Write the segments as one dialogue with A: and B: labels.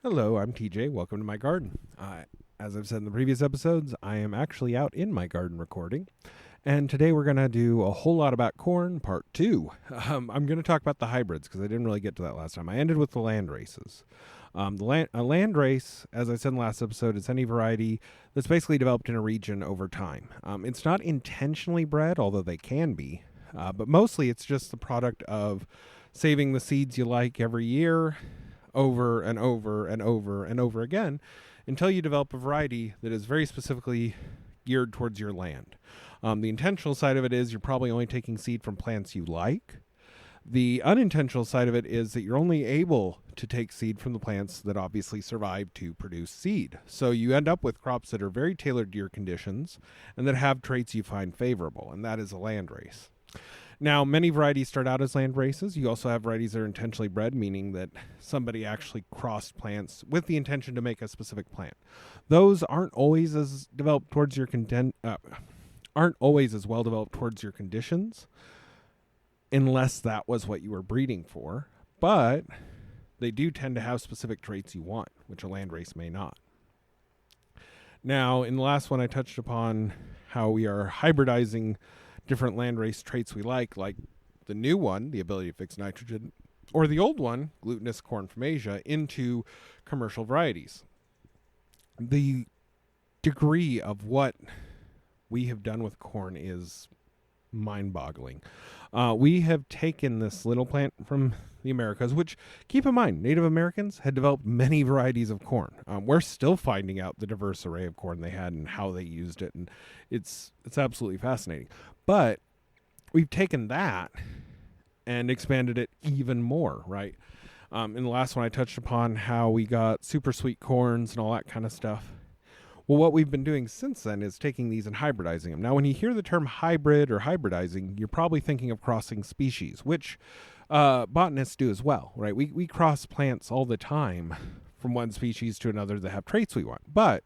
A: Hello, I'm TJ. Welcome to my garden. As I've said in the previous episodes, I am actually out in my garden recording. And today we're going to do a whole lot about corn, part two. I'm going to talk about the hybrids because I didn't really get to that last time. I ended with the land races. A land race, as I said in the last episode, is any variety that's basically developed in a region over time. It's not intentionally bred, although they can be, but mostly it's just the product of saving the seeds you like every year over and over and over and over again until you develop a variety that is very specifically geared towards your land. The intentional side of it is you're probably only taking seed from plants you like. The unintentional side of it is that you're only able to take seed from the plants that obviously survive to produce seed. So you end up with crops that are very tailored to your conditions and that have traits you find favorable, and that is a land race. Now, many varieties start out as land races. You also have varieties that are intentionally bred, meaning that somebody actually crossed plants with the intention to make a specific plant. Those aren't always as developed towards your aren't always as well developed towards your conditions, unless that was what you were breeding for. But they do tend to have specific traits you want, which a land race may not. Now, in the last one, I touched upon how we are hybridizing different land race traits we like the new one, the ability to fix nitrogen, or the old one, glutinous corn from Asia, into commercial varieties. The degree of what we have done with corn is mind-boggling. We have taken this little plant from the Americas, which, keep in mind, Native Americans had developed many varieties of corn. We're still finding out the diverse array of corn they had and how they used it, and it's absolutely fascinating. But we've taken that and expanded it even more, right? In the last one, I touched upon how we got super sweet corns and all that kind of stuff. Well, what we've been doing since then is taking these and hybridizing them. Now, when you hear the term hybrid or hybridizing, you're probably thinking of crossing species, which botanists do as well, right? We cross plants all the time from one species to another that have traits we want. But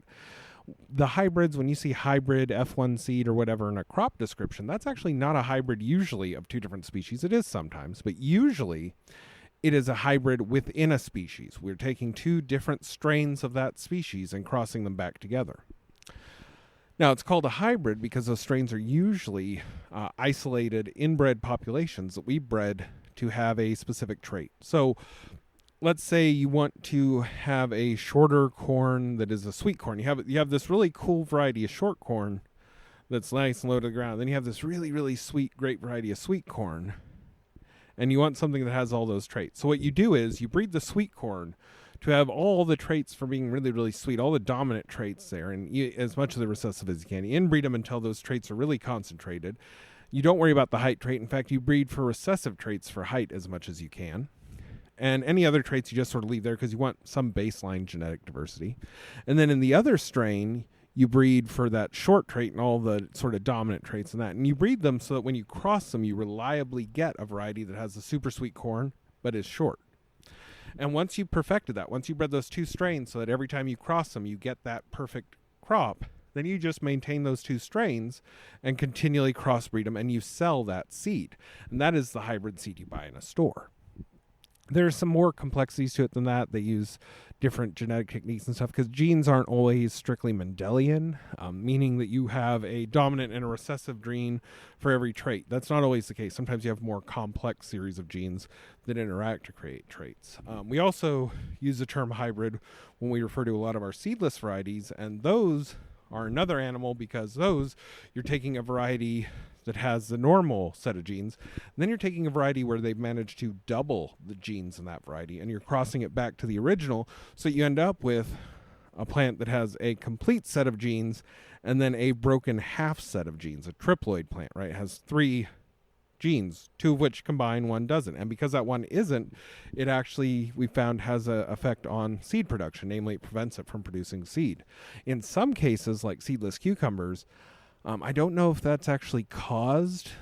A: the hybrids, when you see hybrid F1 seed or whatever in a crop description, that's actually not a hybrid usually of two different species. It is sometimes, but usually it is a hybrid within a species. We're taking two different strains of that species and crossing them back together. Now, it's called a hybrid because those strains are usually isolated inbred populations that we bred to have a specific trait. So let's say you want to have a shorter corn that is a sweet corn. You have this really cool variety of short corn that's nice and low to the ground. Then you have this really, really sweet, great variety of sweet corn. And you want something that has all those traits. So what you do is you breed the sweet corn to have all the traits for being really, really sweet, all the dominant traits there, and as much of the recessive as you can. You inbreed them until those traits are really concentrated. You don't worry about the height trait. In fact, you breed for recessive traits for height as much as you can. And any other traits you just sort of leave there because you want some baseline genetic diversity. And then in the other strain, you breed for that short trait and all the sort of dominant traits in that. And you breed them so that when you cross them, you reliably get a variety that has the super sweet corn, but is short. And once you've perfected that, once you bred those two strains so that every time you cross them, you get that perfect crop, then you just maintain those two strains and continually crossbreed them, and you sell that seed. And that is the hybrid seed you buy in a store. There's some more complexities to it than that. They use different genetic techniques and stuff because genes aren't always strictly Mendelian, meaning that you have a dominant and a recessive gene for every trait. That's not always the case. Sometimes you have more complex series of genes that interact to create traits. We also use the term hybrid when we refer to a lot of our seedless varieties, and those are another animal because those you're taking a variety that has the normal set of genes, and then you're taking a variety where they've managed to double the genes in that variety, and you're crossing it back to the original, so you end up with a plant that has a complete set of genes and then a broken half set of genes, a triploid plant, right? It has three genes, two of which combine, one doesn't. And because that one isn't, it actually, we found, has an effect on seed production, namely it prevents it from producing seed. In some cases, like seedless cucumbers, I don't know if that's actually caused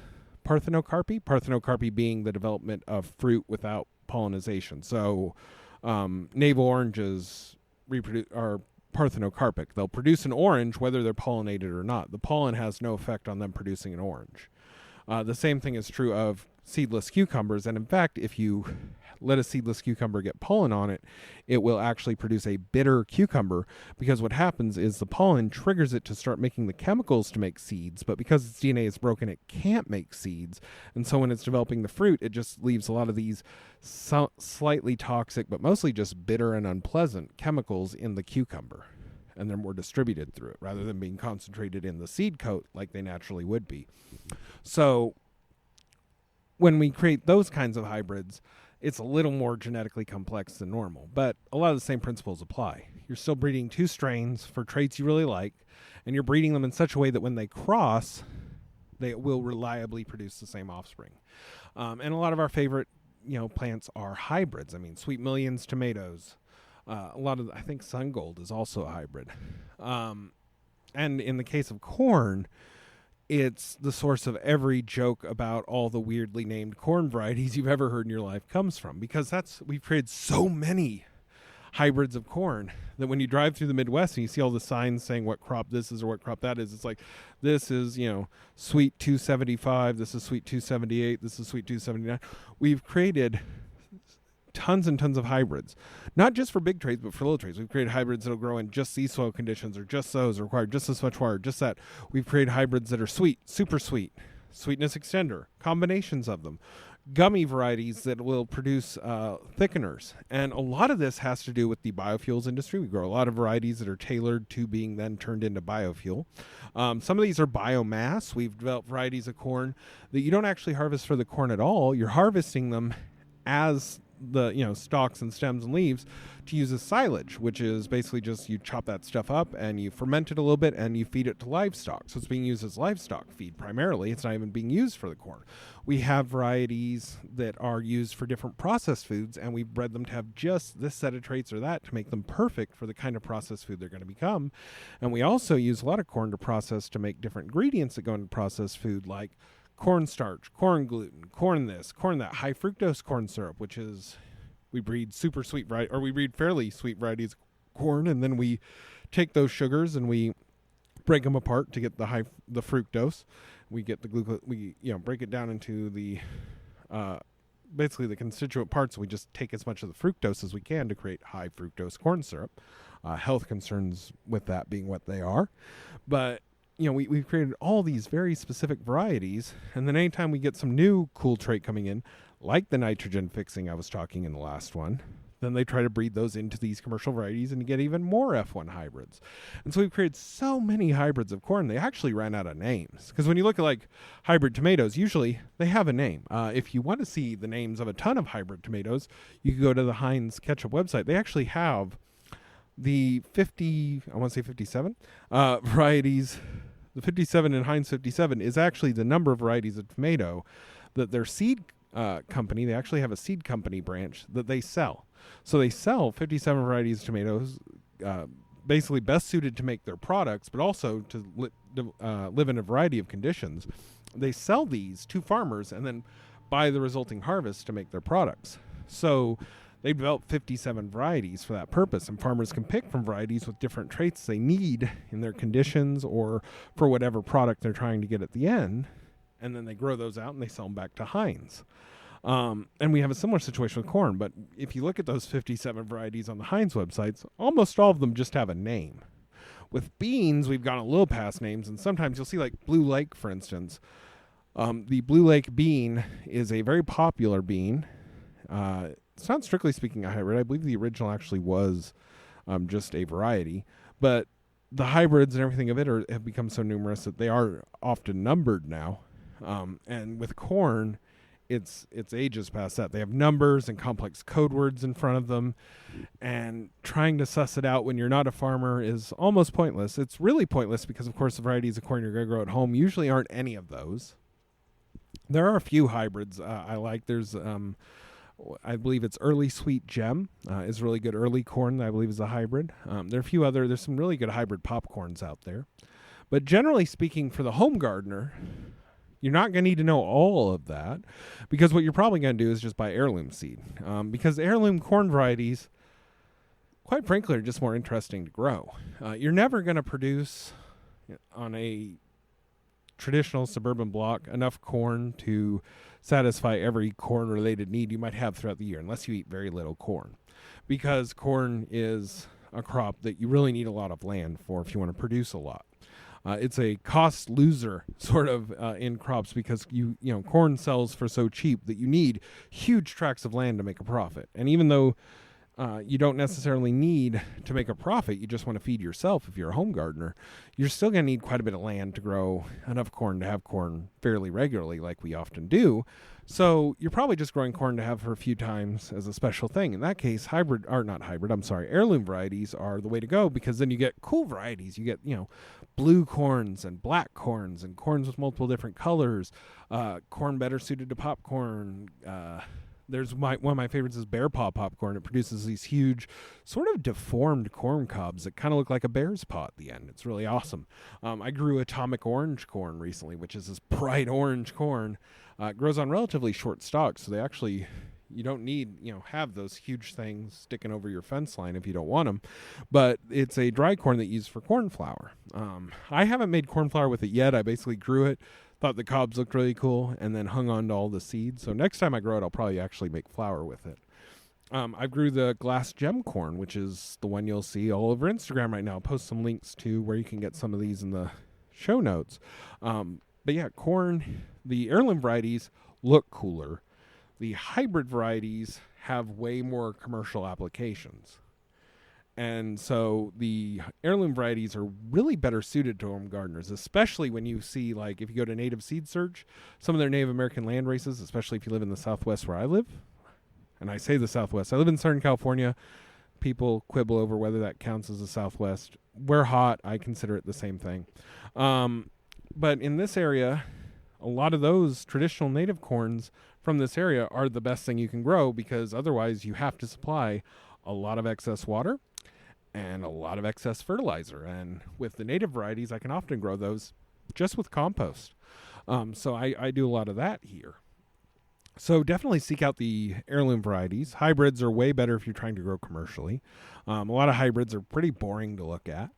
A: parthenocarpy being the development of fruit without pollinization. So navel oranges are parthenocarpic. They'll produce an orange whether they're pollinated or not. The pollen has no effect on them producing an orange. The same thing is true of seedless cucumbers. And in fact, if you let a seedless cucumber get pollen on it, it will actually produce a bitter cucumber, because what happens is the pollen triggers it to start making the chemicals to make seeds, but because its DNA is broken, it can't make seeds. And so when it's developing the fruit, it just leaves a lot of these slightly toxic, but mostly just bitter and unpleasant chemicals in the cucumber. And they're more distributed through it rather than being concentrated in the seed coat like they naturally would be. So when we create those kinds of hybrids, it's a little more genetically complex than normal, but a lot of the same principles apply. You're still breeding two strains for traits you really like, and you're breeding them in such a way that when they cross, they will reliably produce the same offspring. And a lot of our favorite, plants are hybrids. I mean, Sweet Millions tomatoes. I think Sun Gold is also a hybrid. And in the case of corn, it's the source of every joke about all the weirdly named corn varieties you've ever heard in your life comes from, because we've created so many hybrids of corn that when you drive through the Midwest and you see all the signs saying what crop this is or what crop that is, it's like, this is, Sweet 275, this is Sweet 278, this is Sweet 279. We've created tons and tons of hybrids, not just for big traits, but for little traits. We've created hybrids that'll grow in just these soil conditions, or just those, require just this much water, just that. We've created hybrids that are sweet, super sweet, sweetness extender, combinations of them, gummy varieties that will produce thickeners. And a lot of this has to do with the biofuels industry. We grow a lot of varieties that are tailored to being then turned into biofuel. Some of these are biomass. We've developed varieties of corn that you don't actually harvest for the corn at all. You're harvesting them as the stalks and stems and leaves to use as silage, which is basically just you chop that stuff up and you ferment it a little bit and you feed it to livestock. So it's being used as livestock feed primarily. It's not even being used for the corn. We have varieties that are used for different processed foods, and we've bred them to have just this set of traits or that to make them perfect for the kind of processed food they're going to become. And we also use a lot of corn to process to make different ingredients that go into processed food, like cornstarch, corn gluten, corn this, corn that, high fructose corn syrup, which is, we breed super sweet we breed fairly sweet varieties of corn, and then we take those sugars and we break them apart to get the fructose. We get the glucose, we break it down into the basically the constituent parts. We just take as much of the fructose as we can to create high fructose corn syrup. Health concerns with that being what they are, but we've created all these very specific varieties, and then anytime we get some new cool trait coming in, like the nitrogen fixing I was talking in the last one, then they try to breed those into these commercial varieties and get even more F1 hybrids. And so we've created so many hybrids of corn, they actually ran out of names. Because when you look at like hybrid tomatoes, usually they have a name. If you want to see the names of a ton of hybrid tomatoes, you can go to the Heinz Ketchup website. They actually have the 57 varieties. The 57 in Heinz 57 is actually the number of varieties of tomato that their seed company, they actually have a seed company branch that they sell. So they sell 57 varieties of tomatoes, basically best suited to make their products, but also to live in a variety of conditions. They sell these to farmers and then buy the resulting harvest to make their products. So they developed 57 varieties for that purpose, and farmers can pick from varieties with different traits they need in their conditions or for whatever product they're trying to get at the end, and then they grow those out and they sell them back to Heinz. And we have a similar situation with corn, but if you look at those 57 varieties on the Heinz websites, almost all of them just have a name. With beans, we've gone a little past names, and sometimes you'll see like Blue Lake, for instance. The Blue Lake bean is a very popular bean. It's not strictly speaking a hybrid. I believe the original actually was just a variety, but the hybrids and everything of it have become so numerous that they are often numbered now. And with corn, it's ages past that. They have numbers and complex code words in front of them, and trying to suss it out when you're not a farmer is almost pointless. It's really pointless because, of course, the varieties of corn you're going to grow at home usually aren't any of those. There are a few hybrids I like. There's I believe it's Early Sweet Gem is really good early corn that I believe is a hybrid. There are a few there's some really good hybrid popcorns out there. But generally speaking, for the home gardener, you're not going to need to know all of that, because what you're probably going to do is just buy heirloom seed. Because heirloom corn varieties, quite frankly, are just more interesting to grow. You're never going to produce on a traditional suburban block enough corn to satisfy every corn-related need you might have throughout the year, unless you eat very little corn. Because corn is a crop that you really need a lot of land for if you want to produce a lot. It's a cost loser sort of in crops because corn sells for so cheap that you need huge tracts of land to make a profit. And even though you don't necessarily need to make a profit, you just want to feed yourself if you're a home gardener, you're still going to need quite a bit of land to grow enough corn to have corn fairly regularly like we often do. So you're probably just growing corn to have for a few times as a special thing. In that case, heirloom varieties are the way to go, because then you get cool varieties. You get, blue corns and black corns and corns with multiple different colors, corn better suited to popcorn. There's one of my favorites is bear paw popcorn. It produces these huge, sort of deformed corn cobs that kind of look like a bear's paw at the end. It's really awesome. I grew atomic orange corn recently, which is this bright orange corn. It grows on relatively short stalks, so you don't need, have those huge things sticking over your fence line if you don't want them. But it's a dry corn that you use for corn flour. I haven't made corn flour with it yet. I basically grew it, thought the cobs looked really cool, and then hung on to all the seeds. So next time I grow it, I'll probably actually make flour with it. I grew the glass gem corn, which is the one you'll see all over Instagram right now. I'll post some links to where you can get some of these in the show notes. But yeah, corn, the heirloom varieties look cooler. The hybrid varieties have way more commercial applications. And so the heirloom varieties are really better suited to home gardeners, especially when you see, like, if you go to Native Seed Search, some of their Native American land races, especially if you live in the Southwest where I live. And I say the Southwest. I live in Southern California. People quibble over whether that counts as the Southwest. We're hot. I consider it the same thing. But in this area, a lot of those traditional native corns from this area are the best thing you can grow, because otherwise you have to supply a lot of excess water and a lot of excess fertilizer. And with the native varieties, I can often grow those just with compost. So I do a lot of that here. So definitely seek out the heirloom varieties. Hybrids are way better if you're trying to grow commercially. A lot of hybrids are pretty boring to look at,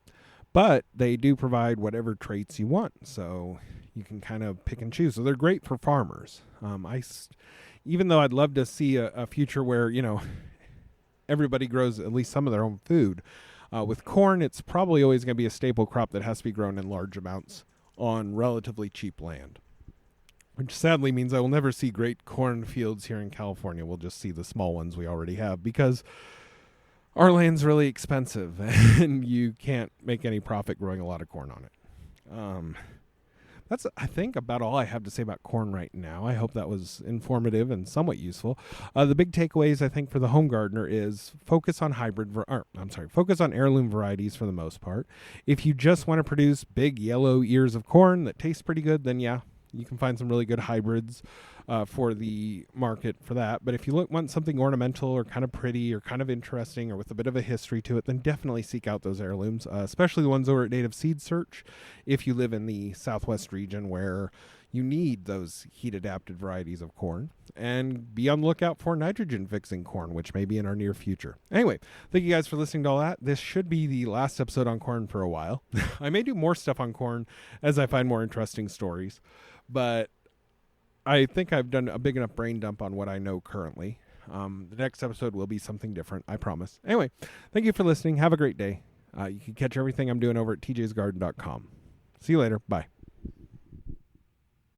A: but they do provide whatever traits you want. So you can kind of pick and choose. So they're great for farmers. Even though I'd love to see a future where, everybody grows at least some of their own food. With corn, it's probably always going to be a staple crop that has to be grown in large amounts on relatively cheap land, which sadly means I will never see great corn fields here in California. We'll just see the small ones we already have, because our land's really expensive and you can't make any profit growing a lot of corn on it. That's, I think, about all I have to say about corn right now. I hope that was informative and somewhat useful. The big takeaways, I think, for the home gardener is focus on focus on heirloom varieties for the most part. If you just want to produce big yellow ears of corn that taste pretty good, then yeah, you can find some really good hybrids for the market for that. But if you want something ornamental or kind of pretty or kind of interesting or with a bit of a history to it, then definitely seek out those heirlooms, especially the ones over at Native Seed Search if you live in the Southwest region where you need those heat-adapted varieties of corn. And be on the lookout for nitrogen-fixing corn, which may be in our near future. Anyway, thank you guys for listening to all that. This should be the last episode on corn for a while. I may do more stuff on corn as I find more interesting stories. But I think I've done a big enough brain dump on what I know currently. The next episode will be something different, I promise. Anyway, thank you for listening. Have a great day. You can catch everything I'm doing over at tjsgarden.com. See you later. Bye.